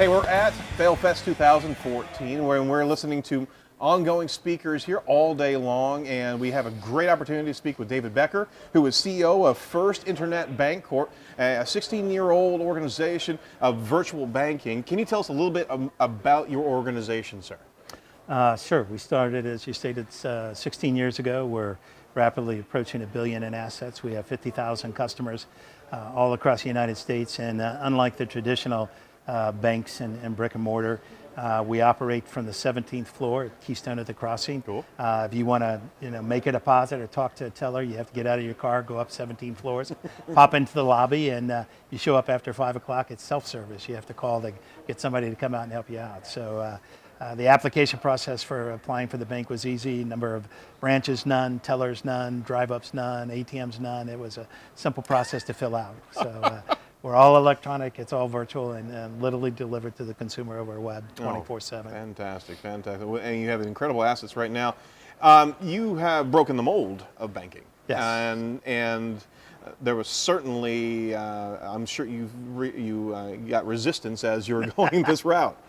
Hey, we're at FailFest 2014, where we're listening to ongoing speakers here all day long, and we have a great opportunity to speak with David Becker, who is CEO of First Internet Bancorp, a 16-year-old organization of virtual banking. Can you tell us a little bit about your organization, sir? Sure. We started, as you stated, 16 years ago. We're rapidly approaching $1 billion in assets. We have 50,000 customers all across the United States, and unlike the traditional banks and brick and mortar, we operate from the 17th floor at Keystone at the Crossing. Cool. If you want to, make a deposit or talk to a teller, you have to get out of your car, go up 17 floors, pop into the lobby, and you show up after 5 o'clock. It's self-service. You have to call to get somebody to come out and help you out. So the application process for applying for the bank was easy. Number of branches, none. Tellers, none. Drive-ups, none. ATMs, none. It was a simple process to fill out. So. We're all electronic, it's all virtual, and literally delivered to the consumer over web 24/7. Fantastic, fantastic. And you have incredible assets right now. You have broken the mold of banking. Yes. And there was certainly, I'm sure you got resistance as you were going this route,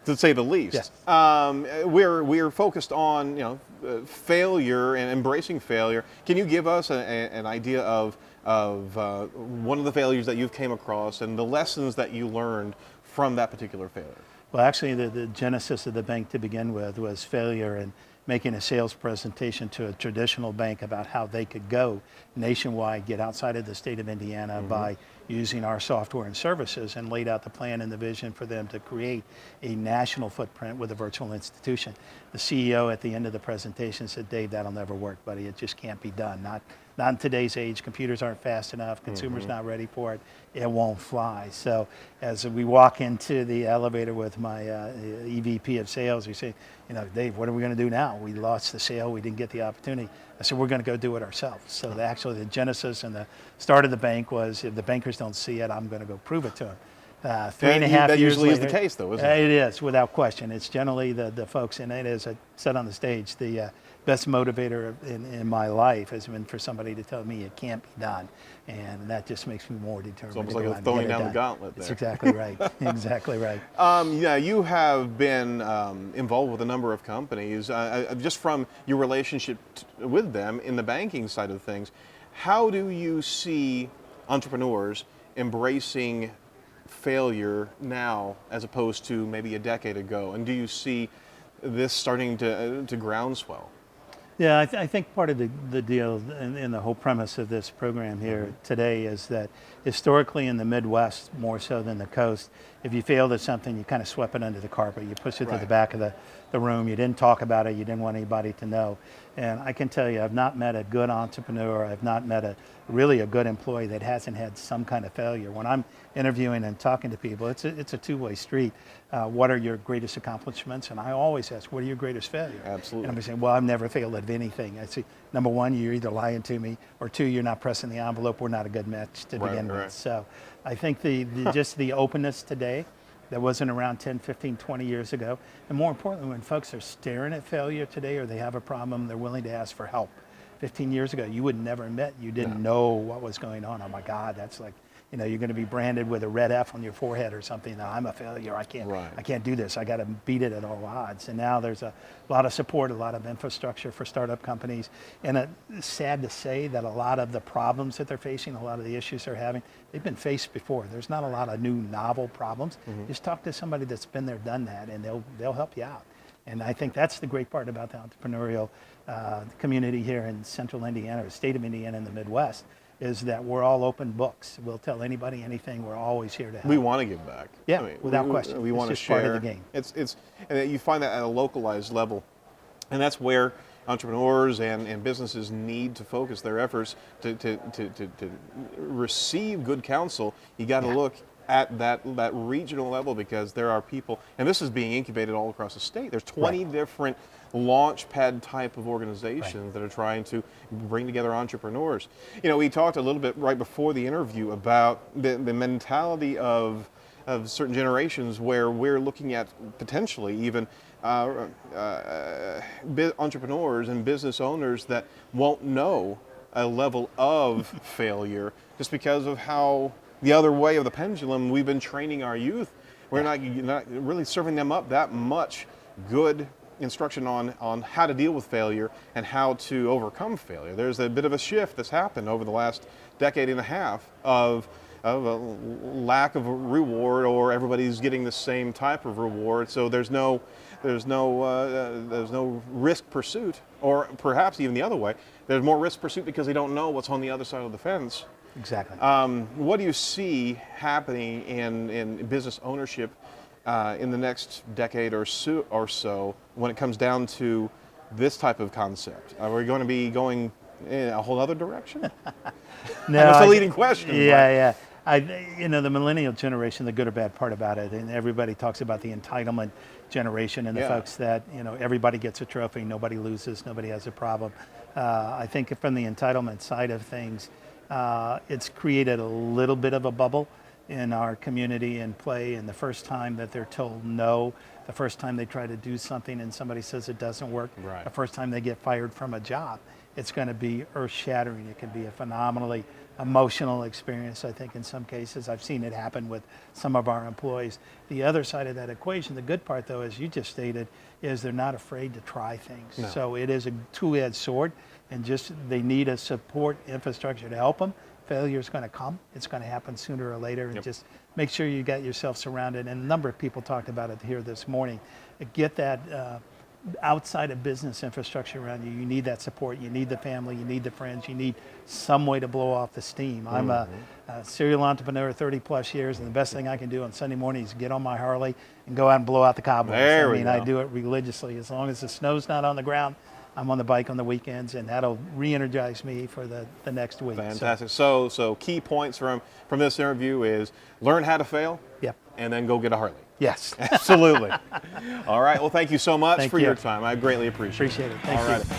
to say the least. Yes. We're focused on failure and embracing failure. Can you give us an idea of one of the failures that you've came across and the lessons that you learned from that particular failure? Well, actually, the genesis of the bank to begin with was failure in making a sales presentation to a traditional bank about how they could go nationwide, get outside of the state of Indiana by using our software and services, and laid out the plan and the vision for them to create a national footprint with a virtual institution. The CEO at the end of the presentation said, "Dave, that'll never work, buddy. It just can't be done. Not in today's age. Computers aren't fast enough. Consumers not ready for it. It won't fly." So as we walk into the elevator with my EVP of sales, we say, "Dave, what are we going to do now? We lost the sale. We didn't get the opportunity." I said, "We're going to go do it ourselves." So actually the genesis and the start of the bank was, if the bankers don't see it, I'm going to go prove it to them. 3.5 years that usually later, is the case, though, isn't it? It is, without question. It's generally the folks, and it is, I said on the stage, the best motivator in my life has been for somebody to tell me it can't be done, and that just makes me more determined. It's almost like throwing down the gauntlet there. That's exactly right. Exactly right. You have been involved with a number of companies. Just from your relationship with them in the banking side of things, how do you see entrepreneurs embracing failure now as opposed to maybe a decade ago? And do you see this starting to groundswell? Yeah, I think part of the deal and the whole premise of this program here today is that historically in the Midwest, more so than the coast, if you failed at something, you kind of swept it under the carpet. You pushed it to the back of the room. You didn't talk about it. You didn't want anybody to know. And I can tell you, I've not met a good entrepreneur. I've not met really a good employee that hasn't had some kind of failure. When I'm interviewing and talking to people, it's a two-way street. What are your greatest accomplishments? And I always ask, what are your greatest failures? Absolutely. And I'm saying, well, I've never failed at anything. I say, number one, you're either lying to me, or two, you're not pressing the envelope. We're not a good match to begin with. So I think just the openness today that wasn't around 10, 15, 20 years ago. And more importantly, when folks are staring at failure today or they have a problem, they're willing to ask for help. 15 years ago, you would never admit you didn't know what was going on. Oh my God, that's like, you're going to be branded with a red F on your forehead or something. No, I'm a failure. I can't do this. I got to beat it at all odds. And now there's a lot of support, a lot of infrastructure for startup companies. And it's sad to say that a lot of the problems that they're facing, a lot of the issues they're having, they've been faced before. There's not a lot of new novel problems. Just talk to somebody that's been there, done that, and they'll help you out. And I think that's the great part about the entrepreneurial community here in central Indiana, or state of Indiana in the Midwest, is that we're all open books. We'll tell anybody anything. We're always here to help. We want to give back. Yeah, without question. We want to share. Part of the game. And you find that at a localized level, and that's where entrepreneurs and businesses need to focus their efforts to receive good counsel. You got to look at that regional level, because there are people, and this is being incubated all across the state. There's 20 different Launchpad type of organizations that are trying to bring together entrepreneurs. We talked a little bit right before the interview about the mentality of certain generations, where we're looking at potentially even entrepreneurs and business owners that won't know a level of failure just because of how the other way of the pendulum we've been training our youth. We're not really serving them up that much good instruction on how to deal with failure and how to overcome failure. There's a bit of a shift that's happened over the last decade and a half of a lack of a reward, or everybody's getting the same type of reward. So there's no risk pursuit, or perhaps even the other way. There's more risk pursuit because they don't know what's on the other side of the fence. Exactly. What do you see happening in business ownership in the next decade or so when it comes down to this type of concept? Are we going to be going in a whole other direction? No, That's a leading question. Yeah. The millennial generation, the good or bad part about it, and everybody talks about the entitlement generation and the folks that, everybody gets a trophy, nobody loses, nobody has a problem. I think from the entitlement side of things, it's created a little bit of a bubble in our community and play, and the first time that they're told no, the first time they try to do something and somebody says it doesn't work, the first time they get fired from a job, it's going to be earth-shattering. It can be a phenomenally emotional experience, I think, in some cases. I've seen it happen with some of our employees. The other side of that equation, the good part, though, as you just stated, is they're not afraid to try things. No. So it is a two-edged sword, and they need a support infrastructure to help them. Failure is going to come. It's going to happen sooner or later, and just make sure you got yourself surrounded. And a number of people talked about it here this morning. Get that outside of business infrastructure around you. You need that support. You need the family. You need the friends. You need some way to blow off the steam. I'm a serial entrepreneur, 30 plus years, and the best thing I can do on Sunday morning is get on my Harley and go out and blow out the cobwebs. I do it religiously. As long as the snow's not on the ground, I'm on the bike on the weekends, and that'll re-energize me for the next week. Fantastic. So key points from this interview is learn how to fail, and then go get a Harley. Yes. Absolutely. All right. Well, thank you so much for your time. I greatly appreciate it. Appreciate it. Thank you.